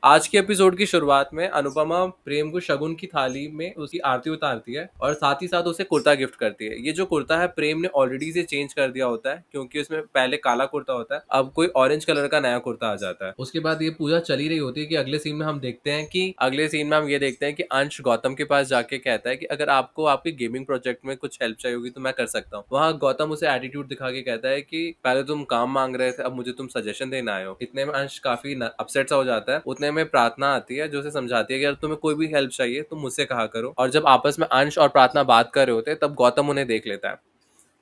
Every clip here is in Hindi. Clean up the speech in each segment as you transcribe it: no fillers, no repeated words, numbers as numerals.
आज के एपिसोड की शुरुआत में अनुपमा प्रेम को शगुन की थाली में उसकी आरती उतारती है और साथ ही साथ उसे कुर्ता गिफ्ट करती है। ये जो कुर्ता है प्रेम ने ऑलरेडी से चेंज कर दिया होता है क्योंकि उसमें पहले काला कुर्ता होता है, अब कोई ऑरेंज कलर का नया कुर्ता आ जाता है। उसके बाद ये पूजा चली रही होती है कि अगले सीन में हम ये देखते हैं कि अंश गौतम के पास जाके कहता है कि अगर आपको आपके गेमिंग प्रोजेक्ट में कुछ हेल्प चाहिए होगी तो मैं कर सकता हूँ। वहाँ गौतम उसे एटीट्यूड दिखा के कहता है कि पहले तुम काम मांग रहे थे, अब मुझे तुम सजेशन देने आए हो। इतने में अंश काफी अपसेट सा हो जाता है। उतने में प्रार्थना आती है जो उसे समझाती है कि अगर तुम्हें कोई भी हेल्प चाहिए तो मुझसे कहा करो। और जब आपस में अंश और प्रार्थना बात कर रहे होते हैं तब गौतम उन्हें देख लेता है,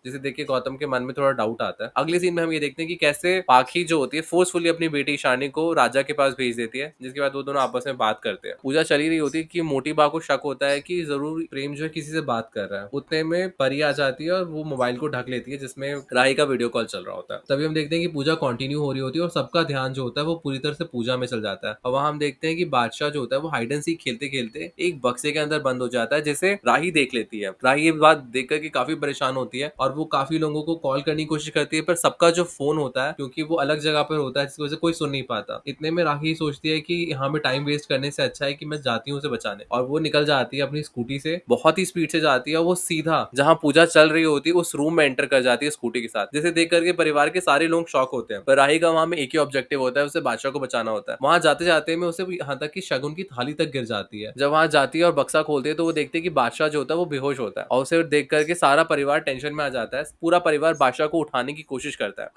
जिसे देख के गौतम के मन में थोड़ा डाउट आता है। अगले सीन में हम ये देखते हैं कि कैसे पाखी जो होती है फोर्सफुली अपनी बेटी ईशानी को राजा के पास भेज देती है, जिसके बाद वो दोनों आपस में बात करते हैं। पूजा चली रही होती है कि मोटी बा को शक होता है कि जरूर प्रेम जो है किसी से बात कर रहा है। उतने में परी आ जाती है और वो मोबाइल को ढक लेती है जिसमें राही का वीडियो कॉल चल रहा होता है। तभी हम देखते हैं कि पूजा कंटिन्यू हो रही होती है और सबका ध्यान जो होता है वो पूरी तरह से पूजा में चल जाता है। और वहां हम देखते हैं कि बादशाह जो होता है वो हाइड एंड सीक खेलते खेलते एक बक्से के अंदर बंद हो जाता है, जिसे राही देख लेती है। राही ये बात देख करके काफी परेशान होती है और वो काफी लोगों को कॉल करने की कोशिश करती है, पर सबका जो फोन होता है क्योंकि वो अलग जगह पर होता है जिसकी वजह से कोई सुन नहीं पाता। इतने में राही सोचती है कि यहाँ पे टाइम वेस्ट करने से अच्छा है कि मैं जाती हूँ उसे बचाने, और वो निकल जाती है अपनी स्कूटी से, बहुत ही स्पीड से जाती है और वो सीधा जहाँ पूजा चल रही होती है उस रूम में एंटर कर जाती है स्कूटी के साथ, जिसे देख करके परिवार के सारे लोग शॉक होते हैं। पर राही का वहां में एक ही ऑब्जेक्टिव होता है, उसे बादशाह को बचाना होता है। वहां जाते जाते में उसे यहाँ तक कि शगुन की थाली तक गिर जाती है। जब वहां जाती है और बक्सा खोलती है तो वो देखती है कि बादशाह जो होता है वो बेहोश होता है, और उसे देख करके सारा परिवार टेंशन में आ जाता है। पूरा परिवार बादशाह को उठाने की कोशिश करता है।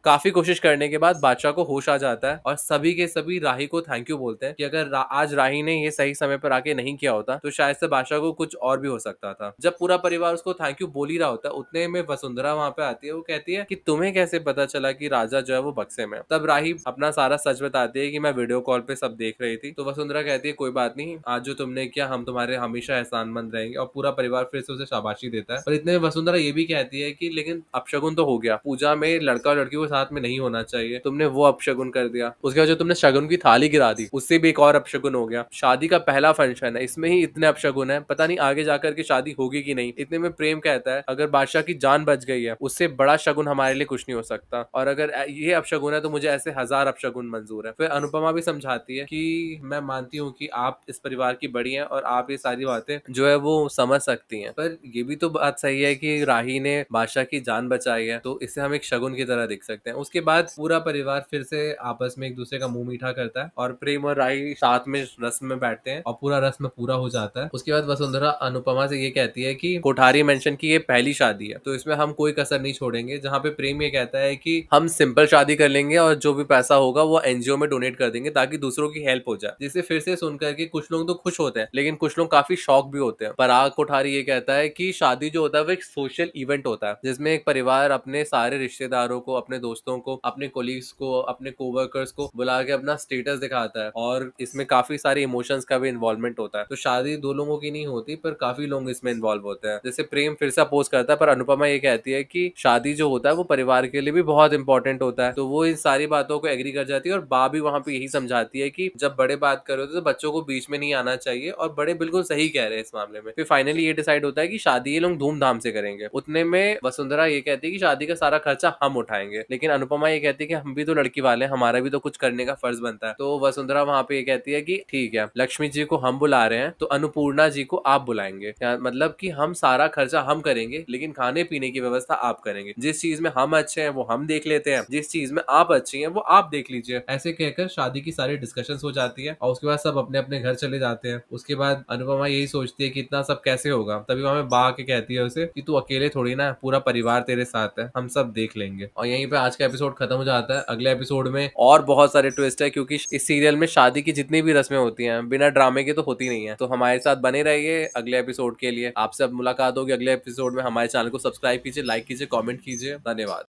काफी कोशिश करने के बाद बादशाह को होश आ जाता है और सभी के सभी राही को थैंक यू बोलते हैं कि अगर आज राही ने ये सही समय पर आके नहीं किया होता तो शायद से बादशाह को कुछ और भी हो सकता था। जब पूरा परिवार उसको थैंक यू बोल ही रहा होता है उतने में वसुंधरा वहां पे आती है। वो कहती है कि तुम्हें कैसे पता चला कि राजा जो है वो बक्से में है? तब राही अपना सारा सच बताती है कि मैं वीडियो कॉल पे सब देख रही थी। तो वसुंधरा कहती है कोई बात नहीं, आज जो तुमने किया हम तुम्हारे हमेशा एहसानमंद रहेंगे, और पूरा परिवार फिर से उसे शाबाशी देता है। और इतने में वसुंधरा ये भी कहती है कि लेकिन अपशगुन तो हो गया, पूजा में लड़का और लड़की को साथ में नहीं होना चाहिए, तुमने वो अपशगुन कर दिया। उसके बाद जो तुमने शगुन की थाली गिरा दी उससे भी एक और अपशगुन हो गया। शादी का पहला फंक्शन है, इसमें ही इतने अपशगुन है, पता नहीं आगे जाकर के शादी होगी कि नहीं। इतने में प्रेम कहता है अगर बादशाह की जान बच गई है उससे बड़ा शगुन हमारे लिए कुछ नहीं हो सकता, और अगर ये अपशगुन है तो मुझे ऐसे 1000 अपशगुन मंजूर है। फिर अनुपमा भी समझाती है कि मैं मानती हूँ कि आप इस परिवार की बड़ी हैं और आप ये सारी बातें जो है वो समझ सकती हैं, पर ये भी तो बात सही है कि राही ने बादशाह की जान बचाई है, तो इसे हम एक शगुन की तरह देख सकते हैं। उसके बाद पूरा परिवार फिर से आपस में एक दूसरे का मुंह मीठा करता है और प्रेम और राही साथ में रस्म में बैठते हैं और पूरा रस्म पूरा हो जाता है। उसके बाद वसुंधरा अनुपमा से ये कहती है कि कोठारी मेंशन की ये पहली शादी है तो इसमें हम कोई कसर नहीं छोड़ेंगे। जहाँ पे प्रेम ये कहता है कि हम सिंपल शादी कर लेंगे और जो भी पैसा होगा वो एनजीओ में डोनेट कर देंगे ताकि दूसरों की हेल्प हो जाए। जिसे फिर से सुनकर के कुछ लोग तो खुश होते हैं लेकिन कुछ लोग काफी शॉक भी होते हैं। पराग कोठारी ये कहता है कि शादी जो होता है वो एक सोशल इवेंट होता है जिसमें एक परिवार अपने सारे रिश्तेदारों को, अपने दोस्तों को, अपने कोलीग्स को, अपने कोवर्कर्स को बुला के अपना स्टेटस दिखाता है, और इसमें काफी सारे इमोशंस का भी इन्वॉल्वमेंट होता है। तो शादी दो लोगों की नहीं होती पर काफी लोग इसमें इन्वॉल्व होते हैं। जैसे प्रेम फिर से अपोज करता है पर अनुपमा ये कहती है कि शादी जो होता है वो परिवार के लिए भी बहुत इंपॉर्टेंट होता है। तो वो इन सारी बातों को एग्री कर जाती है और बा भी वहां पे यही समझाती है कि जब बड़े बात कर रहे होते तो बच्चों को बीच में नहीं आना चाहिए, और बड़े बिल्कुल सही कह रहे हैं इस मामले में। फिर फाइनली ये डिसाइड होता है कि शादी ये लोग धूमधाम से करेंगे। उतने में वसुंधरा ये कहती है कि शादी का सारा खर्चा हम उठाएंगे, लेकिन अनुपमा ये कहती है कि हम भी तो लड़की वाले हैं, हमारा भी तो कुछ करने का फर्ज बनता है। तो वसुंधरा वहां पे ये कहती है कि ठीक है, लक्ष्मी जी को हम बुला रहे हैं तो अन्नपूर्णा जी को आप बुलाएंगे, मतलब कि हम सारा खर्चा हम करेंगे लेकिन खाने पीने की व्यवस्था आप करेंगे। जिस चीज में हम अच्छे हैं वो हम देख लेते हैं, जिस चीज में आप अच्छी हैं वो आप देख लीजिए। ऐसे कहकर शादी की सारी डिस्कशंस हो जाती है और उसके बाद सब अपने अपने घर चले जाते हैं। उसके बाद अनुपमा यही सोचती है कि इतना सब कैसे होगा। तभी वहां बा के कहती है उसे कि तू अकेले थोड़ी ना है, पूरा परिवार तेरे साथ है, हम सब देख लेंगे। और यहीं पे आज का एपिसोड खत्म हो जाता है। अगले एपिसोड में और बहुत सारे ट्विस्ट है क्योंकि इस सीरियल में शादी की जितनी भी रस्में होती हैं बिना ड्रामे के तो होती नहीं है। तो हमारे साथ बने रहिए अगले एपिसोड के लिए। आपसे अब मुलाकात होगी अगले एपिसोड में। हमारे चैनल को सब्सक्राइब कीजिए, लाइक कीजिए, कॉमेंट कीजिए। धन्यवाद।